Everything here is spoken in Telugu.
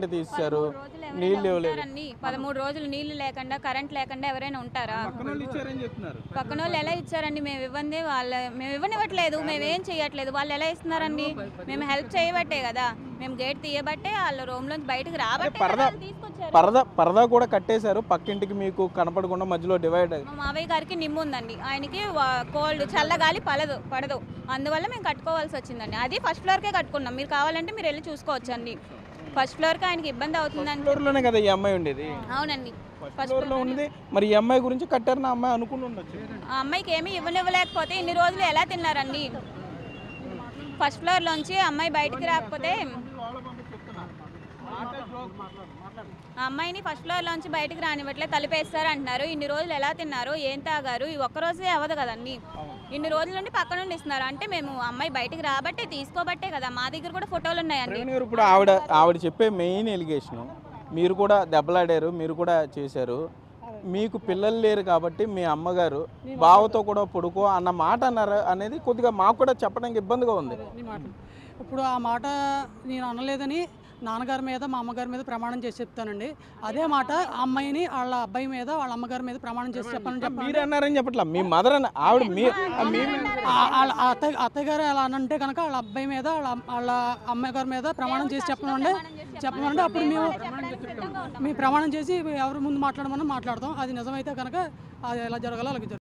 తీశారు నీళ్ళు ఇవ్వలేదు 13 రోజులు నీళ్లు లేకుండా కరెంట్ లేకుండా ఎవరైనా ఉంటారా? పక్కన వాళ్ళు ఎలా ఇచ్చారండి? మేము ఇవ్వనివ్వట్లేదు, మేము ఏం చేయట్లేదు, వాళ్ళు ఎలా ఇస్తున్నారండి? మేము హెల్ప్ చేయబట్టే కదా, మేము గేట్ తీయబట్టే వాళ్ళు రూమ్ లోంచి బయటకు రాబట్టే పరదా కూడా కట్టేశారు పక్కింటికి మీకు కనపడకుండా మధ్యలో డివైడ్. మా మావయ్య గారికి నిమ్ము ఉందండి, ఆయనకి కోల్డ్ చల్లగాలి పడదు, అందువల్ల మేము కట్టుకోవాల్సి వచ్చిందండి. అది ఫస్ట్ ఫ్లోర్కే కట్టుకున్నాం, మీరు కావాలంటే మీరు వెళ్ళి చూసుకోవచ్చండి. ఫస్ట్ ఫ్లోర్ కి ఆయనకి ఇబ్బంది అవుతుందండి. ఫ్లోర్లోనే కదా ఈ అమ్మాయి ఉండేది. అవునండి, ఫస్ట్ ఫ్లోర్లో ఉంది. మరి ఈ అమ్మాయి గురించి కట్టారని ఆ అమ్మాయి అనుకుని ఉండొచ్చు. ఆ అమ్మాయికి ఏమీ ఇవ్వనివ్వలేకపోతే ఇన్ని రోజులు ఎలా తిన్నారండి? ఫస్ట్ ఫ్లోర్ లోంచి అమ్మాయి బయటికి రాకపోతే ఆ అమ్మాయిని ఫస్ట్ ఫ్లోర్ లోంచి బయటికి రానివ్వట్లే, తలిపేస్తారు అంటున్నారు. ఇన్ని రోజులు ఎలా తిన్నారు, ఏం తాగారు? ఈ ఒక్క రోజే అవ్వదు కదండి, ఇన్ని రోజుల నుండి పక్క నుండి ఇస్తున్నారు అంటే మేము అమ్మాయి బయటికి రాబట్టే తీసుకోబట్టే కదా. మా దగ్గర కూడా ఫోటోలు ఉన్నాయండి. ఇప్పుడు ఆవిడ చెప్పే మెయిన్ ఎలిగేషన్, మీరు కూడా దెబ్బలాడారు, మీరు కూడా చేశారు, మీకు పిల్లలు లేరు కాబట్టి మీ అమ్మగారు బావతో కూడా పడుకో అన్న మాట అన్నారు అనేది కొద్దిగా మాకు కూడా చెప్పడానికి ఇబ్బందిగా ఉంది. ఇప్పుడు ఆ మాట నేను అనలేదని నాన్నగారి మీద మా అమ్మగారి మీద ప్రమాణం చేసి చెప్తానండి. అదే మాట అమ్మాయిని వాళ్ళ అబ్బాయి మీద వాళ్ళ అమ్మగారి మీద ప్రమాణం చేసి చెప్పాలని మీరు అన్నారని చెప్పట్లా, మీ మదర్ అని ఆవిడ అత్తగారు అలా అనంటే కనుక వాళ్ళ అబ్బాయి మీద వాళ్ళ అమ్మగారి మీద ప్రమాణం చేసి చెప్పమంటే అప్పుడు మేము ప్రమాణం చేసి ఎవరి ముందు మాట్లాడమని మాట్లాడతాం. అది నిజమైతే కనుక అది ఎలా జరగాలో అలాగే జరుగుతుంది.